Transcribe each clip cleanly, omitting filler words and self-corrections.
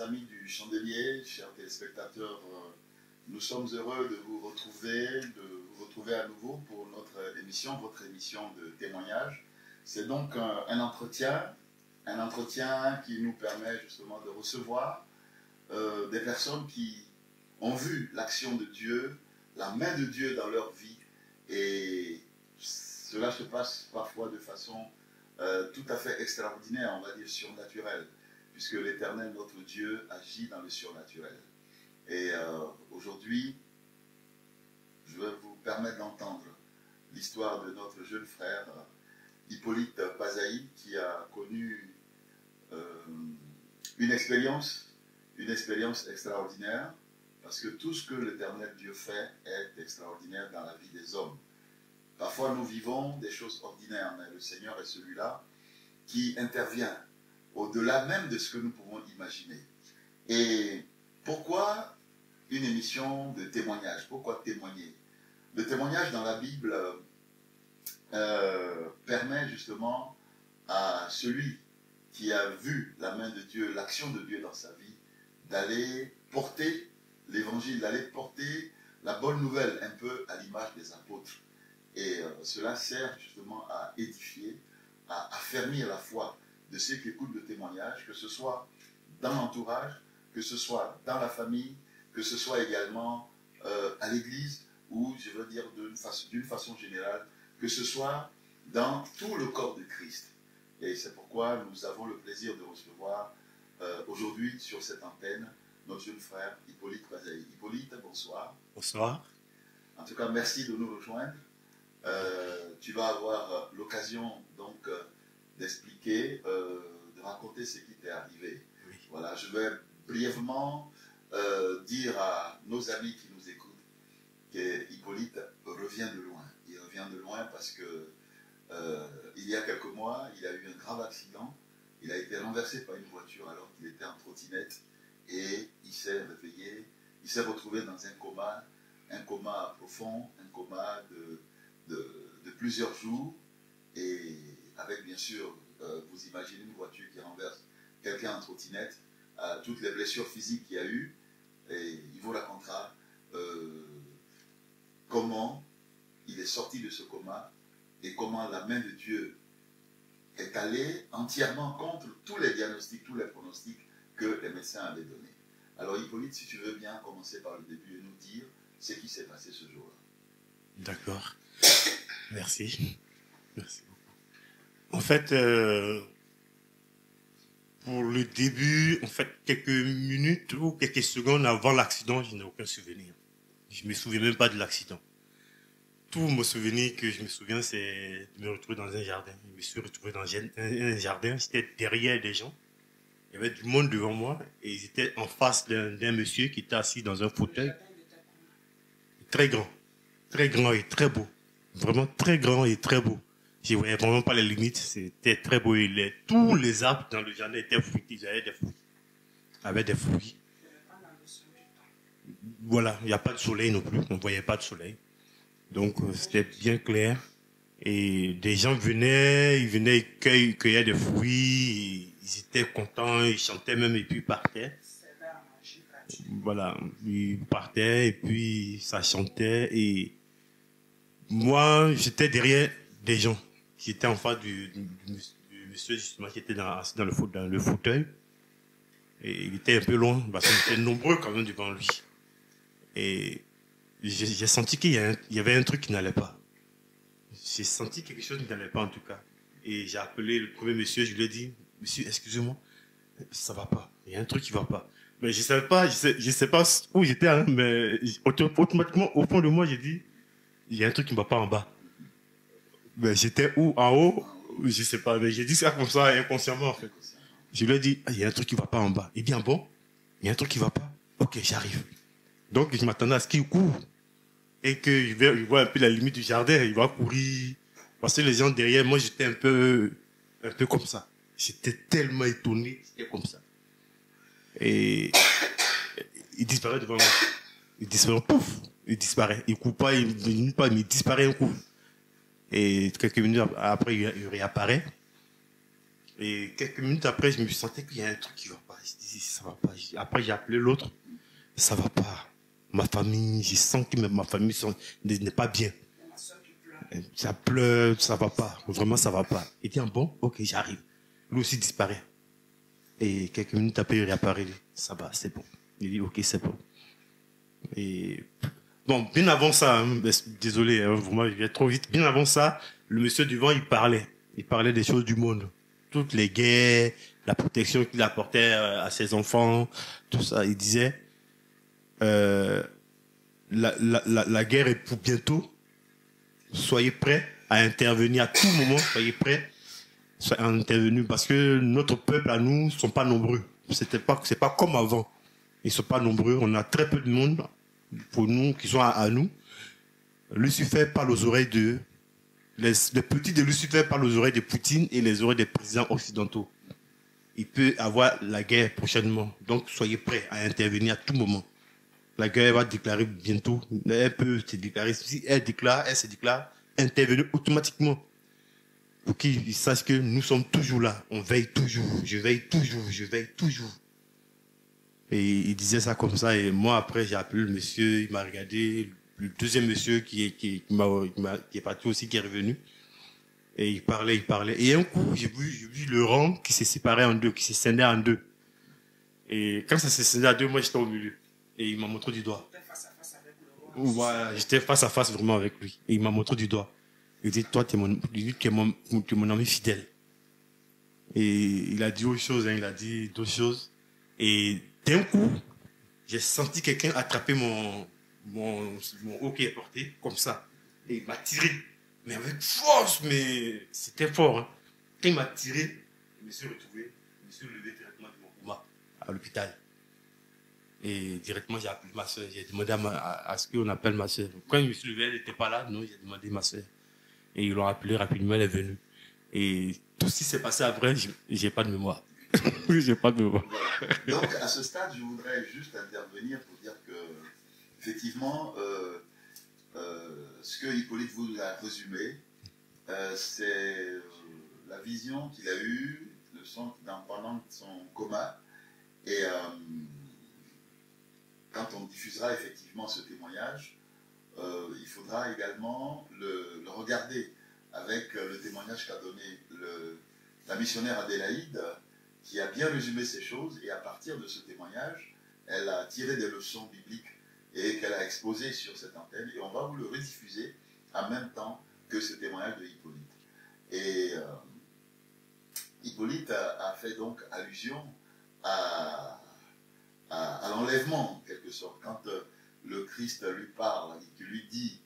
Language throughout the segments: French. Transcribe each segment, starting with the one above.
amis du Chandelier, chers téléspectateurs, nous sommes heureux de vous retrouver à nouveau pour notre émission, votre émission de témoignage. C'est donc un entretien qui nous permet justement de recevoir des personnes qui ont vu l'action de Dieu, la main de Dieu dans leur vie, et cela se passe parfois de façon tout à fait extraordinaire, on va dire surnaturelle, puisque l'Éternel, notre Dieu, agit dans le surnaturel. Et aujourd'hui, je vais vous permettre d'entendre l'histoire de notre jeune frère Hippolyte Pazaï, qui a connu une expérience extraordinaire, parce que tout ce que l'Éternel Dieu fait est extraordinaire dans la vie des hommes. Parfois, nous vivons des choses ordinaires, mais le Seigneur est celui-là qui intervient au-delà même de ce que nous pouvons imaginer. Et pourquoi une émission de témoignage? Pourquoi témoigner? Le témoignage dans la Bible permet justement à celui qui a vu la main de Dieu, l'action de Dieu dans sa vie, d'aller porter l'évangile, d'aller porter la bonne nouvelle un peu à l'image des apôtres. Et cela sert justement à édifier, à affermir la foi de ceux qui écoutent le témoignage, que ce soit dans l'entourage, que ce soit dans la famille, que ce soit également à l'église, ou je veux dire d'une façon générale, que ce soit dans tout le corps de Christ. Et c'est pourquoi nous avons le plaisir de recevoir aujourd'hui sur cette antenne notre jeune frère Hippolyte Pazaï. Hippolyte, bonsoir. Bonsoir. En tout cas, merci de nous rejoindre. Tu vas avoir l'occasion donc d'expliquer, de raconter ce qui t'est arrivé. Oui. Voilà, je vais brièvement dire à nos amis qui nous écoutent qu'Hippolyte revient de loin. Il revient de loin parce que il y a quelques mois, il a eu un grave accident. Il a été renversé par une voiture alors qu'il était en trottinette et il s'est réveillé. Il s'est retrouvé dans un coma profond, un coma de plusieurs jours, et avec bien sûr, vous imaginez une voiture qui renverse quelqu'un en trottinette, toutes les blessures physiques qu'il y a eu, et il vous racontera comment il est sorti de ce coma et comment la main de Dieu est allée entièrement contre tous les diagnostics, tous les pronostics que les médecins avaient donnés. Alors Hippolyte, si tu veux bien commencer par le début et nous dire ce qui s'est passé ce jour-là. D'accord. Merci. Merci beaucoup. En fait, pour le début, en fait, quelques minutes ou quelques secondes avant l'accident, je n'ai aucun souvenir. Je ne me souviens même pas de l'accident. Tout mon souvenir que je me souviens, c'est de me retrouver dans un jardin. Je me suis retrouvé dans un jardin, j'étais derrière des gens. Il y avait du monde devant moi et ils étaient en face d'un monsieur qui était assis dans un fauteuil. Très grand et très beau. Vraiment très grand et très beau. Je ne voyais vraiment pas les limites, c'était très beau. Tous les arbres dans le jardin étaient fruités, ils avaient des fruits. Avec des fruits. Voilà, il n'y a pas de soleil non plus, on ne voyait pas de soleil. Donc c'était bien clair. Et des gens ils venaient cueillir des fruits, ils étaient contents, ils chantaient même et puis ils partaient. Voilà, ils partaient et puis ça chantait. Et moi, j'étais derrière des gens qui étaient en face du monsieur justement qui était assis dans le fauteuil. Et il était un peu loin, parce qu'on était nombreux quand même devant lui. Et j'ai senti qu'il y avait un truc qui n'allait pas. J'ai senti quelque chose qui n'allait pas en tout cas. Et j'ai appelé le premier monsieur, je lui ai dit, monsieur, excusez-moi, ça va pas, il y a un truc qui va pas. Mais je savais pas, je sais pas où j'étais, hein, mais automatiquement, au fond de moi, j'ai dit, il y a un truc qui ne va pas en bas. Mais j'étais où, en haut, je sais pas, mais j'ai dit ça comme ça, inconsciemment en fait. Je lui ai dit, il y a un truc qui ne va pas en bas. Il dit, ah bon, il y a un truc qui ne va pas. Ok, j'arrive. Donc je m'attendais à ce qu'il court. Et que je vois un peu la limite du jardin, il va courir. Parce que les gens derrière, moi j'étais un peu comme ça. J'étais tellement étonné, c'était comme ça. Et il disparaît devant moi. Il disparaît, pouf, il disparaît. Il ne court pas, il mais il disparaît un coup. Et quelques minutes après, il réapparaît. Et quelques minutes après, je me sentais qu'il y a un truc qui ne va pas. Je disais, ça va pas. Après, j'ai appelé l'autre. Ça va pas. Ma famille, je sens que ma famille n'est pas bien. Ça pleure, ça va pas. Vraiment, ça va pas. Il dit, ah bon, ok, j'arrive. Lui aussi disparaît. Et quelques minutes après, il réapparaît. Ça va, c'est bon. Il dit, ok, c'est bon. Et bon, bien avant ça, hein, désolé, hein, vraiment, je vais trop vite. Bien avant ça, le monsieur du vent, il parlait. Il parlait des choses du monde. Toutes les guerres, la protection qu'il apportait à ses enfants, tout ça. Il disait, la guerre est pour bientôt. Soyez prêts à intervenir à tout moment. Soyez prêts à intervenir parce que notre peuple à nous sont pas nombreux. C'est pas comme avant. Ils sont pas nombreux. On a très peu de monde pour nous qui sont à nous. Lucifer parle aux oreilles de les petits de Lucifer parlent aux oreilles de Poutine et les oreilles des présidents occidentaux. Il peut avoir la guerre prochainement. Donc soyez prêts à intervenir à tout moment. La guerre va déclarer bientôt. Elle peut se déclarer. Si elle se déclare, intervenir automatiquement. Pour qu'ils sachent que nous sommes toujours là. On veille toujours. Je veille toujours. Je veille toujours. Et il disait ça comme ça. Et moi, après, j'ai appelé le monsieur. Il m'a regardé. Le deuxième monsieur qui est parti aussi, qui est revenu. Et il parlait. Et un coup, j'ai vu le rang qui s'est séparé en deux, qui s'est scindé en deux. Et quand ça s'est scindé en deux, moi, j'étais au milieu. Et il m'a montré du doigt. Voilà, j'étais face à face vraiment avec lui. Et il m'a montré du doigt. Il dit, toi, tu es mon ami fidèle. Et il a dit autre chose, hein, il a dit d'autres choses. Et d'un coup, j'ai senti quelqu'un attraper mon haut qui est porté, comme ça. Et il m'a tiré. Mais avec force, mais c'était fort. Hein. Quand il m'a tiré, je me suis retrouvé, je me suis levé directement de mon coma à l'hôpital. Et directement, j'ai appelé ma soeur. J'ai demandé à ce qu'on appelle ma soeur. Quand je me suis levé, elle n'était pas là. Non, j'ai demandé ma soeur. Et ils l'ont appelée rapidement, elle est venue. Et tout ce qui s'est passé après, j'ai pas de mémoire. J'ai pas de mémoire. Voilà. Donc, à ce stade, je voudrais juste intervenir pour dire que, effectivement, ce que Hippolyte vous a résumé, c'est la vision qu'il a eue pendant son coma. Et quand on diffusera effectivement ce témoignage, il faudra également le regarder avec le témoignage qu'a donné la missionnaire Adélaïde, qui a bien résumé ces choses, et à partir de ce témoignage, elle a tiré des leçons bibliques et qu'elle a exposées sur cette antenne, et on va vous le rediffuser en même temps que ce témoignage de Hippolyte. Et Hippolyte a fait donc allusion à l'enlèvement, en quelque sorte. Quand le Christ lui parle, qui lui dit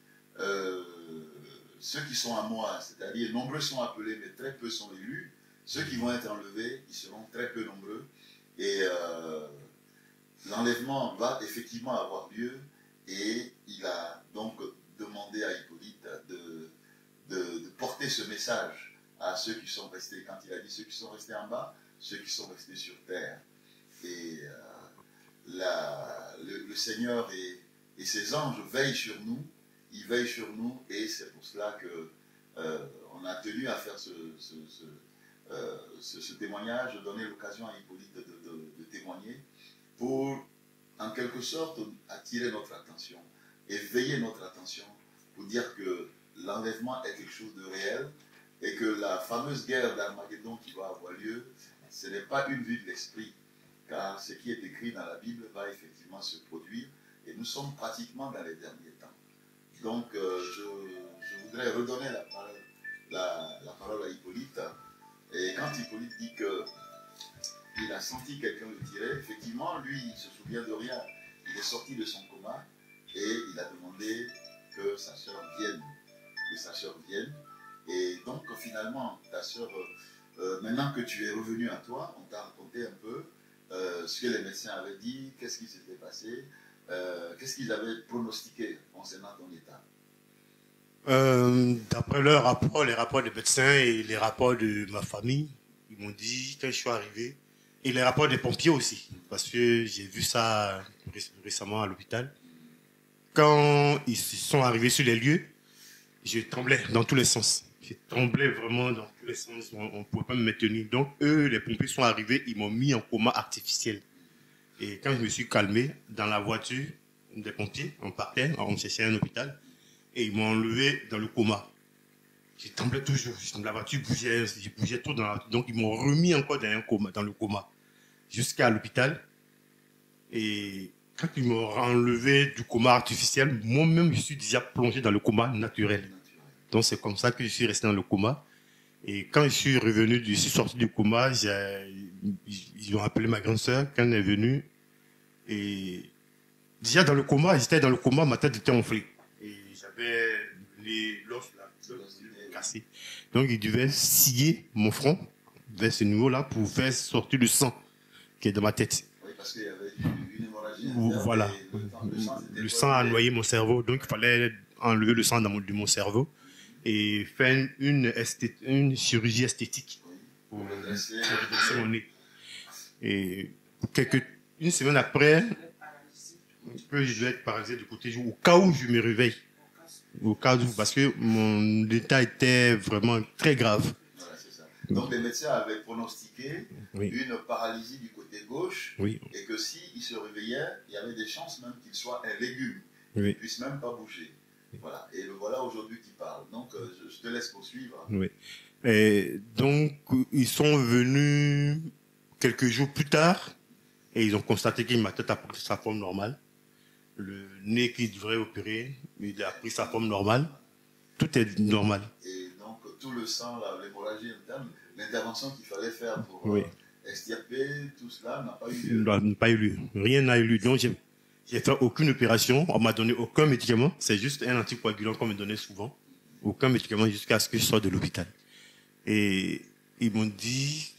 ceux qui sont à moi, c'est-à-dire nombreux sont appelés, mais très peu sont élus, ceux qui vont être enlevés, ils seront très peu nombreux. Et l'enlèvement va effectivement avoir lieu, et il a donc demandé à Hippolyte de porter ce message à ceux qui sont restés, quand il a dit ceux qui sont restés en bas, ceux qui sont restés sur terre. Et le Seigneur et ses anges veillent sur nous, ils veillent sur nous, et c'est pour cela que on a tenu à faire ce témoignage, donner l'occasion à Hippolyte de témoigner, pour en quelque sorte attirer notre attention et veiller notre attention pour dire que l'enlèvement est quelque chose de réel, et que la fameuse guerre d'Armageddon qui va avoir lieu, ce n'est pas une vue de l'esprit, car ce qui est écrit dans la Bible va effectivement se produire, et nous sommes pratiquement dans les derniers temps. Donc je voudrais redonner la parole à Hippolyte. Et quand Hippolyte dit qu'il a senti quelqu'un le tirer, effectivement, lui, il ne se souvient de rien. Il est sorti de son coma et il a demandé que sa sœur vienne. Et donc, finalement, ta sœur, maintenant que tu es revenu à toi, on t'a raconté un peu ce que les médecins avaient dit, qu'est-ce qui s'était passé, qu'est-ce qu'ils avaient pronostiqué concernant ton état. D'après leurs rapports, les rapports des médecins et les rapports de ma famille, ils m'ont dit quand je suis arrivé, et les rapports des pompiers aussi, parce que j'ai vu ça récemment à l'hôpital. Quand ils sont arrivés sur les lieux, je tremblais dans tous les sens. Je tremblais vraiment dans tous les sens, on ne pouvait pas me maintenir. Donc, eux, les pompiers sont arrivés, ils m'ont mis en coma artificiel. Et quand je me suis calmé, dans la voiture des pompiers, on partait, on cherchait un hôpital, et ils m'ont enlevé dans le coma. Je tremblais toujours, la voiture bougeait, je bougeais trop dans la voiture. Donc, ils m'ont remis encore dans le coma, jusqu'à l'hôpital. Et quand ils m'ont enlevé du coma artificiel, moi-même, je suis déjà plongé dans le coma naturel. Donc, c'est comme ça que je suis resté dans le coma. Et quand je suis revenu, je suis sorti du coma, ils ont appelé ma grande sœur quand elle est venue. Et déjà dans le coma, j'étais dans le coma, ma tête était enflée. Et j'avais l'os cassé. Donc, ils devaient scier mon front vers ce niveau-là pour faire sortir le sang qui est dans ma tête. Oui, parce qu'il y avait une hémorragie. Voilà. Le sang a noyé mon cerveau, donc il fallait enlever le sang de mon cerveau et faire une chirurgie esthétique pour redresser mon nez. Et une semaine après, je devais être paralysé du côté au cas où je me réveille. Au cas où, parce que mon état était vraiment très grave. Voilà, c'est ça. Donc les médecins avaient pronostiqué une paralysie du côté gauche et que s'il se réveillait, il y avait des chances même qu'il soit un légume, qu'il ne puisse même pas bouger. Voilà. Et le voilà aujourd'hui qui parle. Donc je te laisse poursuivre. Oui. Et donc ils sont venus quelques jours plus tard et ils ont constaté que ma tête a pris sa forme normale. Le nez qui devrait opérer, il a pris sa forme normale. Tout est normal. Et donc tout le sang, l'hémorragie interne, l'intervention qu'il fallait faire pour extirper tout cela n'a pas eu lieu. N'a pas eu lieu. Rien n'a eu lieu. Donc j'ai fait aucune opération. On m'a donné aucun médicament. C'est juste un anticoagulant qu'on me donnait souvent. Aucun médicament jusqu'à ce que je sorte de l'hôpital. Et ils m'ont dit...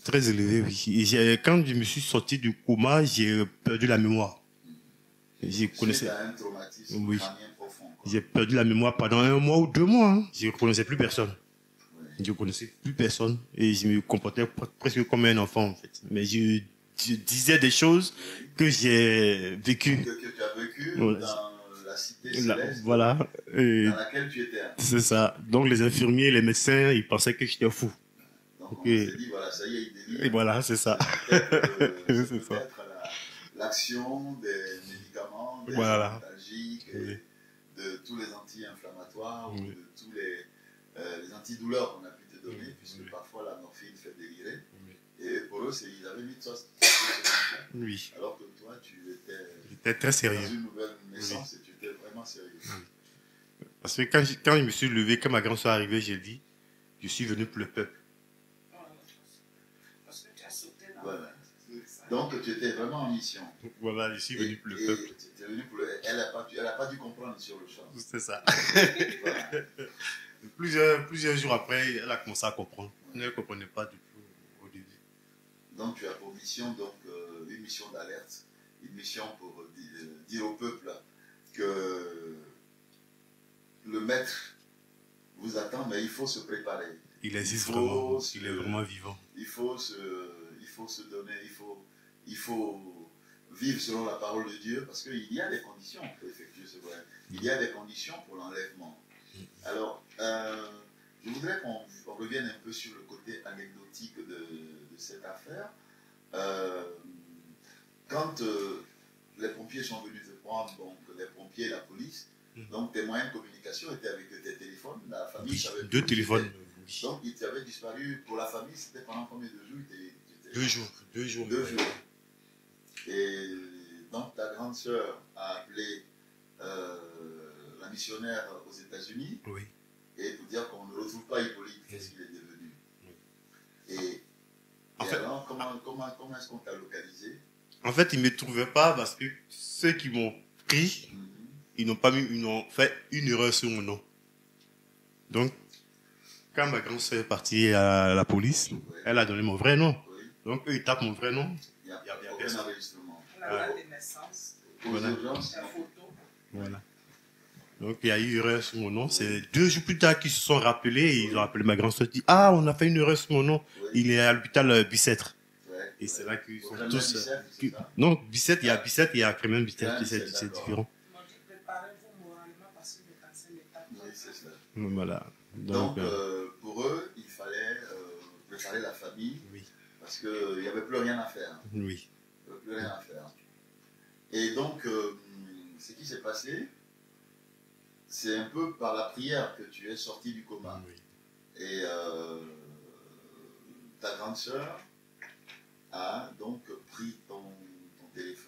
Très élevé, oui. Et quand je me suis sorti du coma, j'ai perdu la mémoire. J'ai connaissé. Un traumatisme crânien profond. J'ai perdu la mémoire pendant 1 mois ou 2 mois. Hein. Je ne connaissais plus personne. Je ne connaissais plus personne. Et je me comportais presque comme un enfant, en fait. Mais je disais des choses que j'ai vécues. Que tu as vécues dans la cité céleste. Voilà. Dans laquelle tu étais. C'est ça. Donc les infirmiers, les médecins, ils pensaient que j'étais fou. Donc on s'est dit, voilà, ça y est, il délire. Et voilà, c'est ça. Peut-être l'action des médicaments, des antalgiques, de tous les anti-inflammatoires ou de tous les antidouleurs qu'on a pu te donner, puisque parfois la morphine fait délirer. Et pour eux, ils avaient mis toi alors que toi, tu étais très sérieux. Dans une nouvelle naissance et tu étais vraiment sérieux. Parce que quand je me suis levé, quand ma grande soeur est arrivée, j'ai dit, je suis venu pour le peuple. Voilà. Donc tu étais vraiment en mission. Voilà, je suis venu pour le peuple. Tu étais venu pour elle n'a pas dû comprendre sur le champ. C'est ça. Voilà. Plusieurs jours après, elle a commencé à comprendre. Elle ne comprenait pas du tout au début. Donc tu as pour mission une mission d'alerte, une mission pour dire au peuple que le maître vous attend, mais il faut se préparer. Il existe vraiment, il est vraiment vivant. Il faut se donner, il faut vivre selon la parole de Dieu, parce qu'il y a des conditions pour effectuer ce voyage. Il y a des conditions pour l'enlèvement. Alors, je voudrais qu'on revienne un peu sur le côté anecdotique de cette affaire. Quand les pompiers sont venus te prendre, donc les pompiers et la police, donc tes moyens de communication étaient avec tes téléphones, la famille savait 2 téléphones. Donc, il t'avait disparu pour la famille, c'était pendant combien de jours? 2 jours. 2 jours. Et donc, ta grande sœur a appelé la missionnaire aux États-Unis et pour dire qu'on ne retrouve pas Hippolyte, qu'est-ce qu'il est devenu. Et alors, comment est-ce qu'on t'a localisé? En fait, ils ne me trouvaient pas parce que ceux qui m'ont pris, ils ont fait une erreur sur mon nom. Donc, quand ma grande sœur est partie à la police, elle a donné mon vrai nom. Donc, eux, ils tapent mon vrai nom. Il n'y a aucun enregistrement. La date de naissance, la photo. Voilà. Donc, il y a eu une erreur sur mon nom. C'est 2 jours plus tard qu'ils se sont rappelés et ils ont appelé ma grande sœur et dit « Ah, on a fait une erreur sur mon nom. Il est à l'hôpital Bicêtre. » Et c'est là qu'ils sont tous... Non, Bicêtre, il y a Bicêtre et il y a Crémen Bicêtre. C'est différent. Voilà. Donc pour eux, il fallait préparer la famille, oui. Parce qu'il n'y avait plus rien à faire. Oui. Il n'y avait plus rien à faire. Et donc, ce qui s'est passé, c'est un peu par la prière que tu es sorti du coma. Oui. Et ta grande sœur a donc pris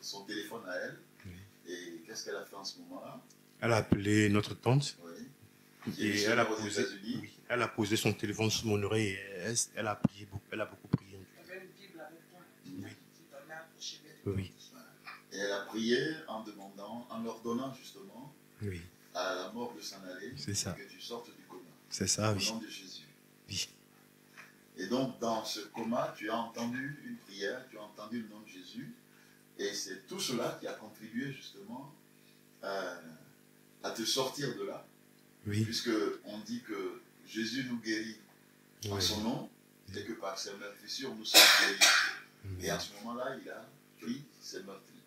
son téléphone à elle. Oui. Et qu'est-ce qu'elle a fait en ce moment-là? Elle a appelé notre tante. Oui. Et elle a posé son téléphone sur mon oreille et elle a prié beaucoup. Elle a beaucoup prié. Il y avait une Bible avec toi. Oui. Qui donnait à toucher les Oui. Et elle a prié en leur donnant justement Oui. à la mort de s'en aller, C'est ça. que tu sortes du coma. C'est ça, oui. Au nom de Jésus. Oui. Et donc, dans ce coma, tu as entendu une prière, tu as entendu le nom de Jésus, et c'est tout cela qui a contribué justement à te sortir de là, Oui. puisque on dit que Jésus nous guérit en Oui. son nom, et que par ses meurtrissures, nous sommes guéris. Oui. Et à ce moment-là, il a pris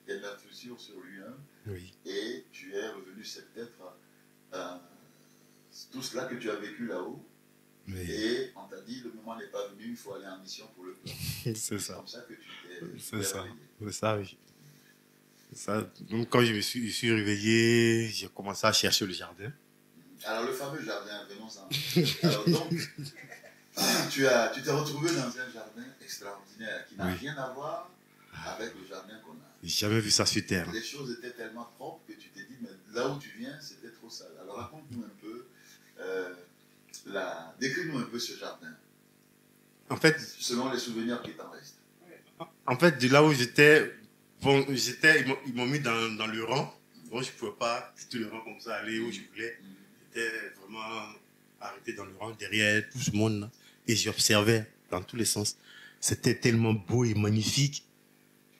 tes meurtrissures sur lui-même, Oui. et tu es revenu, c'est peut-être tout cela que tu as vécu là-haut. Oui. Et on t'a dit, le moment n'est pas venu, il faut aller en mission pour le plan. C'est C'est ça. comme ça que tu t'es C'est ça. réveillé. C'est ça, oui. C'est ça. Donc, quand je suis réveillé, j'ai commencé à chercher le jardin. Alors, le fameux jardin, venons-en. Alors, donc, tu t'es retrouvé dans un jardin extraordinaire qui n'a Oui. rien à voir avec le jardin qu'on a. J'ai jamais vu ça sur terre. Les choses étaient tellement propres que tu t'es dit, mais là où tu viens, c'était trop sale. Alors, raconte-nous un peu, décris-nous un peu ce jardin, En fait, selon les souvenirs qui t'en restent. de là où j'étais, bon, ils m'ont mis dans le rang. Bon, je ne pouvais pas quitter le rang comme ça, aller où je voulais. J'étais vraiment arrêté dans le rang, derrière tout ce monde là. Et j'observais dans tous les sens. C'était tellement beau et magnifique.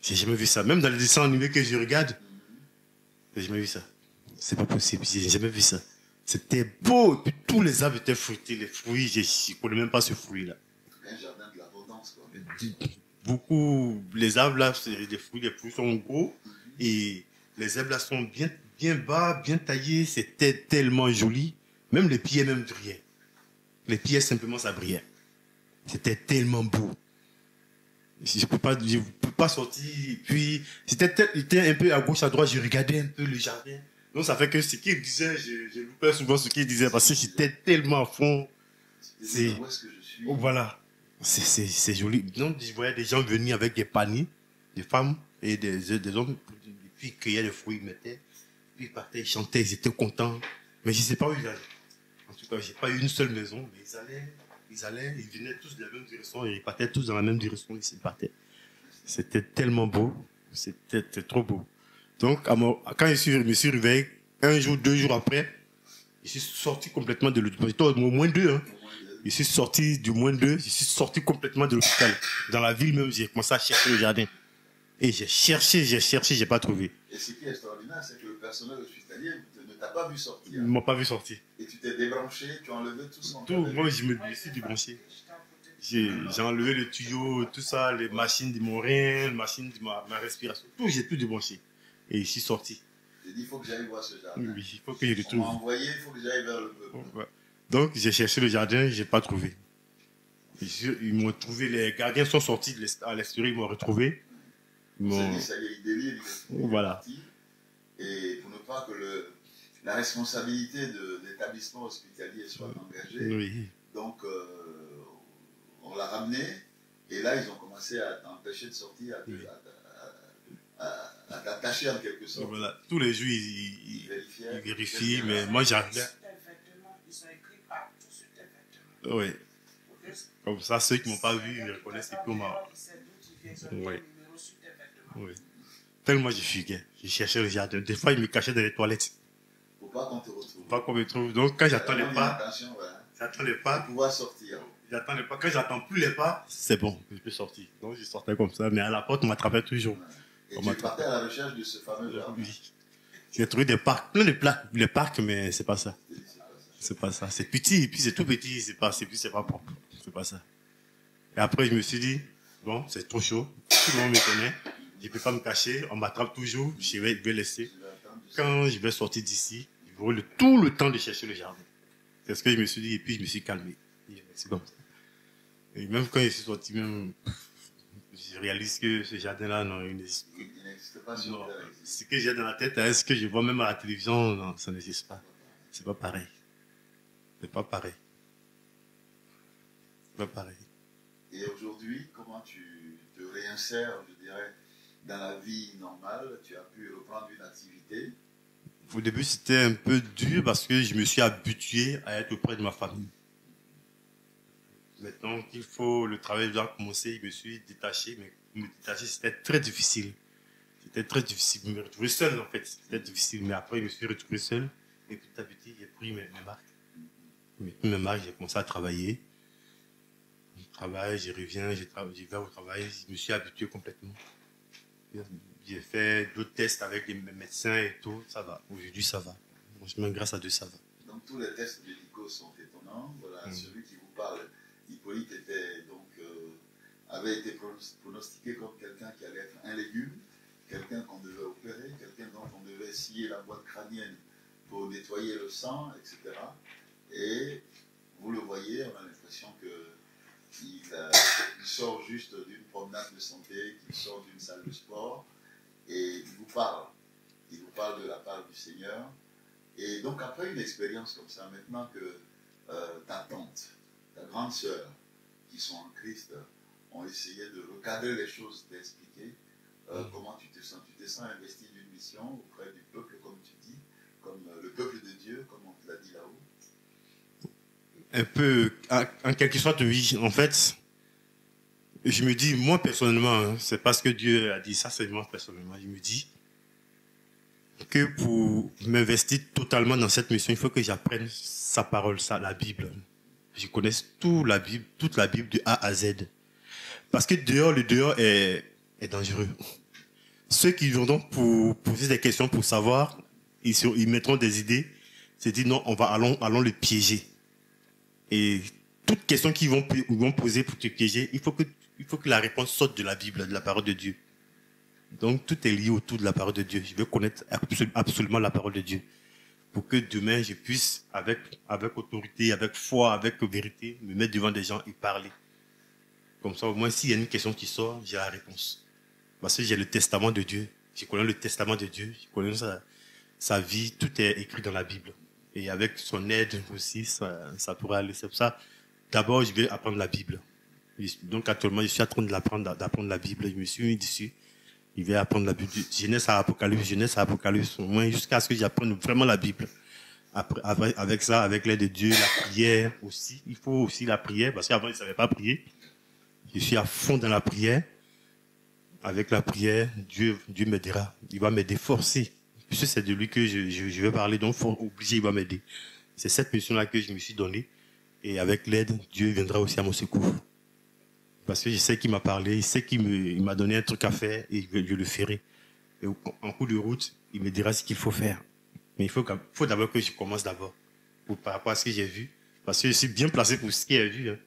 J'ai jamais vu ça. Même dans les dessins animés que je regarde, j'ai jamais vu ça. C'est pas possible. J'ai jamais vu ça. C'était beau. Et puis tous les arbres étaient fruités. Les fruits, je ne connais même pas ce fruit-là. Un jardin de l'abondance, quoi. Beaucoup, les arbres là, c'est des fruits, les fruits sont gros. Et les arbres là sont bien bas, bien taillés. C'était tellement joli. Même les pieds même brillaient. Les pieds simplement ça brillait. C'était tellement beau. Je peux pas sortir. Puis c'était un peu à gauche, à droite. Je regardais un peu le jardin. Donc ça fait que ce qu'il disait, je loupais souvent ce qu'il disait parce que j'étais tellement à fond. Où est-ce que je suis? Voilà. C'est joli. Donc je voyais des gens venir avec des paniers, des femmes et des hommes. Et puis ils cueillaient les fruits, ils mettaient. Puis ils partaient, ils chantaient, ils étaient contents. Mais je ne sais pas où ils allaient. En tout cas, je n'ai pas eu une seule maison, mais ils venaient tous de la même direction, ils partaient tous dans la même direction, ils partaient. C'était tellement beau, c'était trop beau. Donc, quand je me suis réveillé, un jour, 2 jours après, je suis sorti complètement de l'hôpital. J'étais au moins 2, hein. Je suis sorti du moins 2, je suis sorti complètement de l'hôpital. Dans la ville même, j'ai commencé à chercher le jardin. Et j'ai cherché, j'ai pas trouvé. Et ce qui est extraordinaire, c'est que le personnel hospitalier ne t'a pas vu sortir. Ils ne m'ont pas vu sortir. Et tu t'es débranché, tu as enlevé tout son Tout, moi, je me suis débranché. J'ai enlevé le tuyau, tout ça, les machines de mon rein, les machines de ma respiration. Tout, j'ai tout débranché. Et je suis sorti. J'ai dit, il faut que j'aille voir ce jardin. Oui, il faut que je le trouve. On m'a envoyé, il faut que j'aille vers le peuple. Ouais. Donc, j'ai cherché le jardin, je n'ai pas trouvé. Ils m'ont trouvé, les gardiens sont sortis à l'extérieur, ils m'ont retrouvé. On s'est dit, ça y est, il délire, il est voilà. parti. Et pour ne pas que la responsabilité de l'établissement hospitalier soit engagée, Oui. donc on l'a ramené, et là, ils ont commencé à t'empêcher de sortir, à t'attacher en quelque sorte. Voilà. Tous les jours, ils vérifient, mais moi, j'arrivais. Ils ont écrit partout sur tes vêtements. Oui. Comme ça, ceux qui ne m'ont pas vu, ils reconnaissent que moi. Oui. Oui. Tellement je fuguais. Je cherchais le jardin. Des fois, ils me cachaient dans les toilettes. Pour pas qu'on te retrouve. Pour pas qu'on me trouve. Donc, quand j'attendais pas, j'attendais pas pour pouvoir sortir. J'attendais pas. Quand j'attends plus les pas, c'est bon, je peux sortir. Donc, je sortais comme ça. Mais à la porte, on m'attrapait toujours. Et tu partais à la recherche de ce fameux jardin. Oui. J'ai trouvé des parcs, plein de les parcs, mais c'est pas ça. C'est pas ça. C'est petit, et puis c'est tout petit, c'est pas propre. C'est pas ça. Et après, je me suis dit, bon, c'est trop chaud. Tout le monde me connaît. Je ne peux pas me cacher. On m'attrape toujours. Je vais laisser. Quand je vais sortir d'ici, il faut tout le temps de chercher le jardin. C'est ce que je me suis dit, et puis je me suis calmé. C'est comme ça. Et même quand je suis sorti, même, je réalise que ce jardin-là, non, il n'existe pas sur non, Terre. ce que j'ai dans la tête, hein, ce que je vois même à la télévision, non, ça n'existe pas. C'est pas pareil. C'est pas pareil. C'est pas pareil. Et aujourd'hui, comment tu te réinsères, je dirais, dans la vie normale? Tu as pu reprendre une activité. Au début, c'était un peu dur parce que je me suis habitué à être auprès de ma famille. Maintenant qu'il faut, le travail doit commencer, je me suis détaché, mais me détacher, c'était très difficile. C'était très difficile de me retrouver seul, en fait. C'était difficile, mais après, je me suis retrouvé seul. Et petit à petit, j'ai pris mes marques. J'ai pris mes marques, j'ai commencé à travailler. Je travaille, je reviens, je vais au travail, je me suis habitué complètement. J'ai fait d'autres tests avec les médecins et tout, ça va. Aujourd'hui, ça va. Franchement, grâce à Dieu, ça va. Donc, tous les tests médicaux sont étonnants. Voilà, celui qui vous parle, Hippolyte, avait été pronostiqué comme quelqu'un qui allait être un légume, quelqu'un qu'on devait opérer, quelqu'un dont on devait scier la boîte crânienne pour nettoyer le sang, etc. Et vous le voyez, on a l'impression qu'il sort juste d'une promenade de santé, qu'il sort d'une salle de sport, et il vous parle. Il vous parle de la part du Seigneur. Et donc, après une expérience comme ça, maintenant que ta tante, ta grande sœur, qui sont en Christ, ont essayé de recadrer les choses, d'expliquer comment tu te sens. Tu te sens investi d'une mission auprès du peuple, comme tu dis, comme le peuple de Dieu, comme on te l'a dit là-haut. Un peu, en quelque sorte, oui. En fait, je me dis, moi personnellement, hein, c'est parce que Dieu a dit ça, c'est moi personnellement. Je me dis que pour m'investir totalement dans cette mission, il faut que j'apprenne sa parole, ça, la Bible. Je connaisse toute la Bible de A à Z. Parce que le dehors est dangereux. Ceux qui viendront pour poser des questions pour savoir, ils mettront des idées, c'est dit non, allons le piéger. Et toute question qu'ils vont poser pour te piéger, il faut que la réponse sorte de la Bible, de la parole de Dieu. Donc tout est lié autour de la parole de Dieu. Je veux connaître absolument la parole de Dieu. Pour que demain je puisse, avec autorité, avec foi, avec vérité, me mettre devant des gens et parler. Comme ça, au moins, s'il y a une question qui sort, j'ai la réponse. Parce que j'ai le testament de Dieu. Je connais le testament de Dieu. Je connais sa vie. Tout est écrit dans la Bible. Et avec son aide aussi, ça pourrait aller. C'est pour ça, d'abord, je vais apprendre la Bible. Donc, actuellement, je suis en train d'apprendre la Bible. Je me suis mis dessus. Je vais apprendre la Bible. Genèse à Apocalypse, au moins, jusqu'à ce que j'apprenne vraiment la Bible. Après, avec ça, avec l'aide de Dieu, la prière aussi. Il faut aussi la prière, parce qu'avant, je ne savais pas prier. Je suis à fond dans la prière. Avec la prière, Dieu m'aidera. Il va m'aider forcé. Puisque c'est de lui que je vais parler, donc faut obligé, il va m'aider. C'est cette mission-là que je me suis donnée. Et avec l'aide, Dieu viendra aussi à mon secours. Parce que je sais qu'il m'a parlé, il sait qu'il m'a donné un truc à faire et je le ferai. Et en cours de route, il me dira ce qu'il faut faire. Mais il faut d'abord que je commence d'abord. Par rapport à ce que j'ai vu. Parce que je suis bien placé pour ce qu'il a vu. Hein.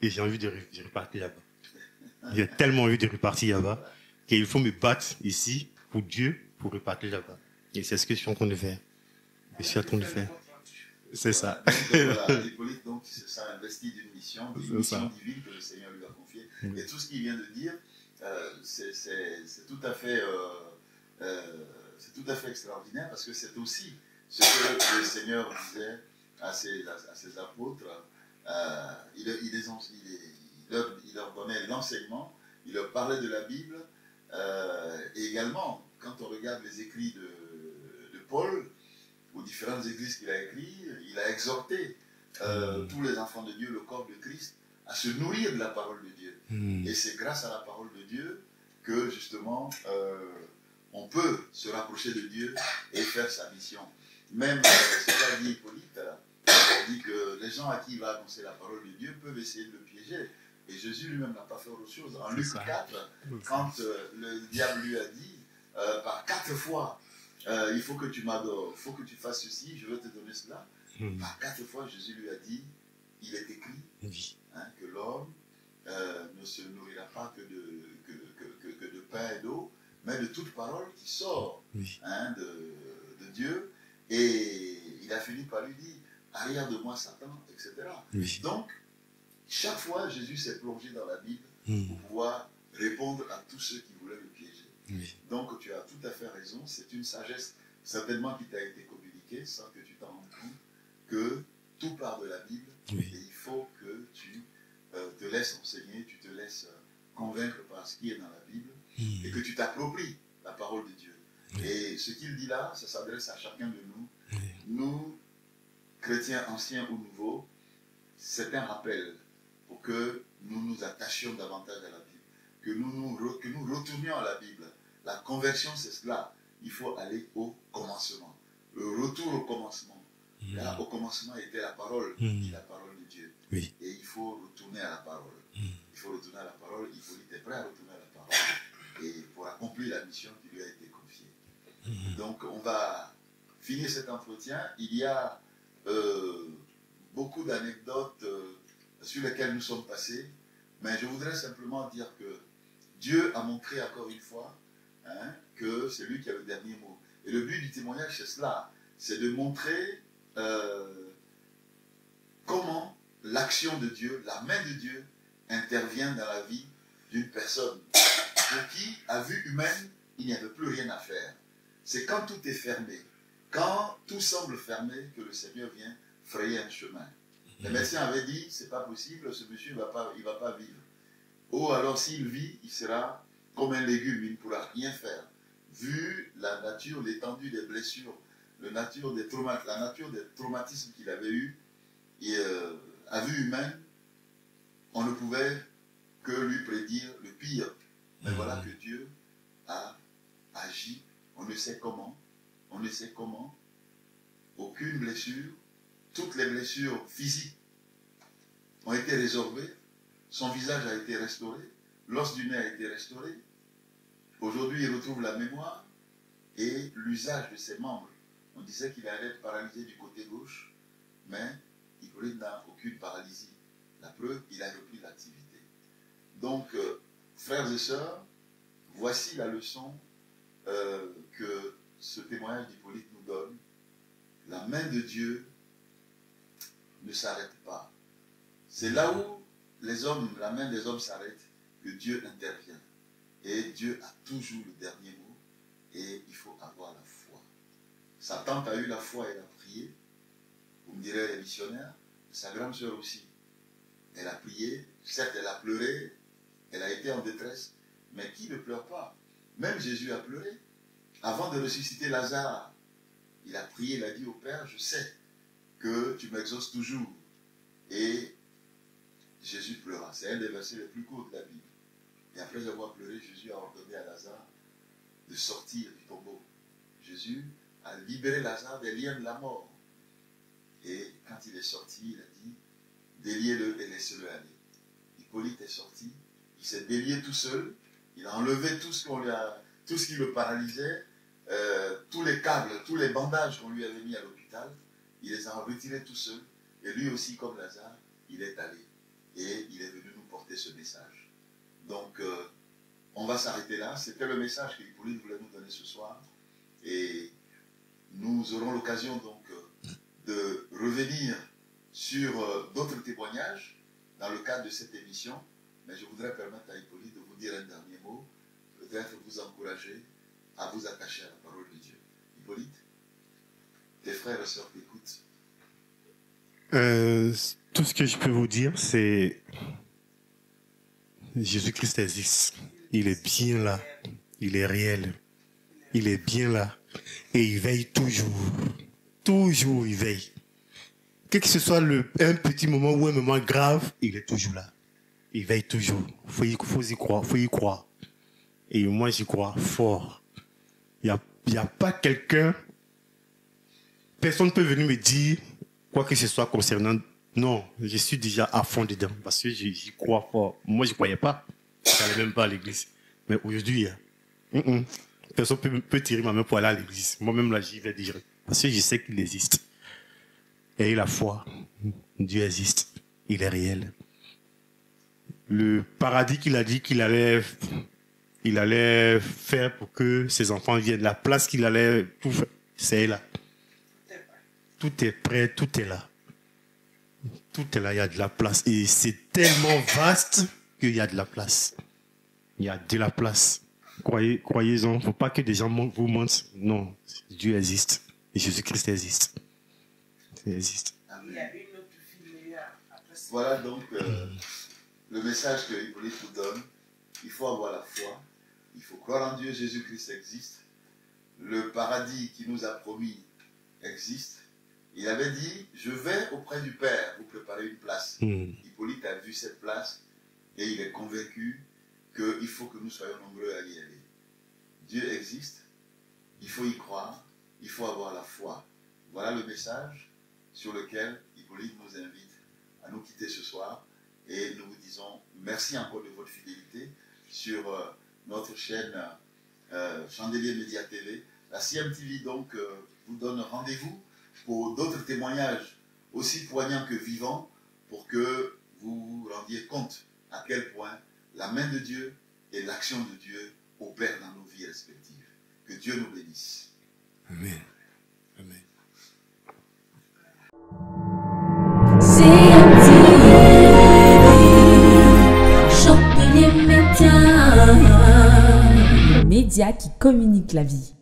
Et j'ai envie de repartir là-bas. J'ai tellement envie de repartir là-bas qu'il faut me battre ici pour Dieu pour repartir là-bas. Et c'est ce que je suis en train de faire. Je suis en train de faire. C'est ça. Voilà, Hippolyte, donc, il se sent investi d'une mission divine que le Seigneur lui a confiée. Et tout ce qu'il vient de dire, c'est tout à fait extraordinaire parce que c'est aussi ce que le Seigneur disait à ses apôtres. Il leur donnait l'enseignement, il leur parlait de la Bible. Et également, quand on regarde les écrits de Paul, aux différentes églises qu'il a écrites, il a exhorté tous les enfants de Dieu, le corps de Christ, à se nourrir de la parole de Dieu. Et c'est grâce à la parole de Dieu que, justement, on peut se rapprocher de Dieu et faire sa mission. Même, ce qu'a dit Hippolyte, il dit que les gens à qui il va annoncer la parole de Dieu peuvent essayer de le piéger. Et Jésus lui-même n'a pas fait autre chose. En Luc 4, quand le diable lui a dit, par 4 fois, il faut que tu m'adores, il faut que tu fasses ceci, je veux te donner cela. Par 4 fois, Jésus lui a dit, il est écrit que l'homme ne se nourrira pas que de pain et d'eau, mais de toute parole qui sort de Dieu. Et il a fini par lui dire, arrière de moi Satan, etc. Oui. Donc, chaque fois, Jésus s'est plongé dans la Bible pour pouvoir répondre à tous ceux qui voulaient le piéger. Oui. Donc, tu as tout à fait raison. C'est une sagesse certainement qui t'a été communiquée sans que tu t'en rendes compte, que tout part de la Bible. Oui. Et il faut que tu te laisses enseigner, tu te laisses convaincre par ce qui est dans la Bible et que tu t'appropries la parole de Dieu. Oui. Et ce qu'il dit là, ça s'adresse à chacun de nous. Oui. Nous, chrétiens anciens ou nouveaux, c'est un rappel pour que nous nous attachions davantage à la Bible, que nous retournions à la Bible. La conversion, c'est cela. Il faut aller au commencement. Le retour au commencement. Là, au commencement était la parole, dit la parole de Dieu. Oui. Et il faut retourner à la parole. Il faut retourner à la parole. Hippolyte est prêt à retourner à la parole. Et pour accomplir la mission qui lui a été confiée. Donc, on va finir cet entretien. Il y a beaucoup d'anecdotes sur lesquelles nous sommes passés. Mais je voudrais simplement dire que Dieu a montré encore une fois que c'est lui qui a le dernier mot. Et le but du témoignage, c'est cela. C'est de montrer comment l'action de Dieu, la main de Dieu, intervient dans la vie d'une personne pour qui, à vue humaine, il n'y avait plus rien à faire. C'est quand tout est fermé, quand tout semble fermé, que le Seigneur vient frayer un chemin. Les médecins avaient dit, c'est pas possible, ce monsieur il va pas vivre. Ou alors s'il vit, il sera comme un légume, il ne pourra rien faire. Vu la nature, l'étendue des blessures, la nature des traumatismes qu'il avait eus, et à vue humaine, on ne pouvait que lui prédire le pire. Mais voilà que Dieu a agi, on ne sait comment, aucune blessure, toutes les blessures physiques ont été résorbées, son visage a été restauré, l'os du nez a été restauré, aujourd'hui il retrouve la mémoire et l'usage de ses membres. On disait qu'il allait être paralysé du côté gauche, mais Hippolyte n'a aucune paralysie. La preuve, il a repris l'activité. Donc, frères et sœurs, voici la leçon que ce témoignage d'Hippolyte nous donne. La main de Dieu ne s'arrête pas. C'est là où la main des hommes s'arrête, que Dieu intervient. Et Dieu a toujours le dernier mot. Et il faut avoir la foi. Sa tante a eu la foi, elle a prié. Vous me direz les missionnaires. Sa grande sœur aussi. Elle a prié. Certes, elle a pleuré. Elle a été en détresse. Mais qui ne pleure pas? Même Jésus a pleuré. Avant de ressusciter Lazare, il a prié, il a dit au Père, je sais que tu m'exauces toujours. Et Jésus pleura. C'est un des versets les plus courts de la Bible. Et après avoir pleuré, Jésus a ordonné à Lazare de sortir du tombeau. Jésus a libéré Lazare des liens de la mort. Et quand il est sorti, il a dit, déliez-le et laissez-le aller. Hippolyte est sorti, il s'est délié tout seul, il a enlevé tout ce qui le paralysait, tous les câbles, tous les bandages qu'on lui avait mis à l'hôpital, il les a retirés tout seul. Et lui aussi, comme Lazare, il est allé. Et il est venu nous porter ce message. Donc, on va s'arrêter là. C'était le message que Hippolyte voulait nous donner ce soir. Et nous aurons l'occasion donc de revenir sur d'autres témoignages dans le cadre de cette émission. Mais je voudrais permettre à Hippolyte de vous dire un dernier mot, peut-être vous encourager à vous attacher à la parole de Dieu. Hippolyte, tes frères et sœurs t'écoutent. Tout ce que je peux vous dire, c'est Jésus-Christ existe. Il est bien là. Il est réel. Il est bien là. Et il veille toujours. Toujours, il veille. Quel que ce soit un petit moment ou un moment grave, il est toujours là. Il veille toujours. Faut y croire. Faut y croire. Et moi, j'y crois fort. Il n'y a pas quelqu'un... Personne ne peut venir me dire quoi que ce soit concernant... Non, je suis déjà à fond dedans parce que j'y crois fort. Moi, je ne croyais pas. Je n'allais même pas à l'église. Mais aujourd'hui, personne ne peut tirer ma main pour aller à l'église. Moi-même, là, j'y vais dire. Parce que je sais qu'il existe. Et la foi, Dieu existe. Il est réel. Le paradis qu'il a dit qu'il allait faire pour que ses enfants viennent, la place qu'il allait tout faire, c'est là. Tout est prêt, tout est là. Tout est là, il y a de la place. Et c'est tellement vaste qu'il y a de la place. Il y a de la place. Croyez-en. Il ne faut pas que des gens vous mentent. Non, Dieu existe. Et Jésus-Christ existe. Il existe. Il y a une autre fille après ça. Voilà donc le message que Hippolyte nous donne. Il faut avoir la foi. Il faut croire en Dieu. Jésus-Christ existe. Le paradis qu'il nous a promis existe. Il avait dit, je vais auprès du Père vous préparer une place. Hippolyte a vu cette place et il est convaincu qu'il faut que nous soyons nombreux à y aller. Dieu existe, il faut y croire, il faut avoir la foi. Voilà le message sur lequel Hippolyte nous invite à nous quitter ce soir. Et nous vous disons merci encore de votre fidélité sur notre chaîne Chandelier Média TV. La CMTV donc vous donne rendez-vous pour d'autres témoignages aussi poignants que vivants, pour que vous vous rendiez compte à quel point la main de Dieu et l'action de Dieu opèrent dans nos vies respectives. Que Dieu nous bénisse. Amen. Amen. Chandelier Média, média qui communique la vie.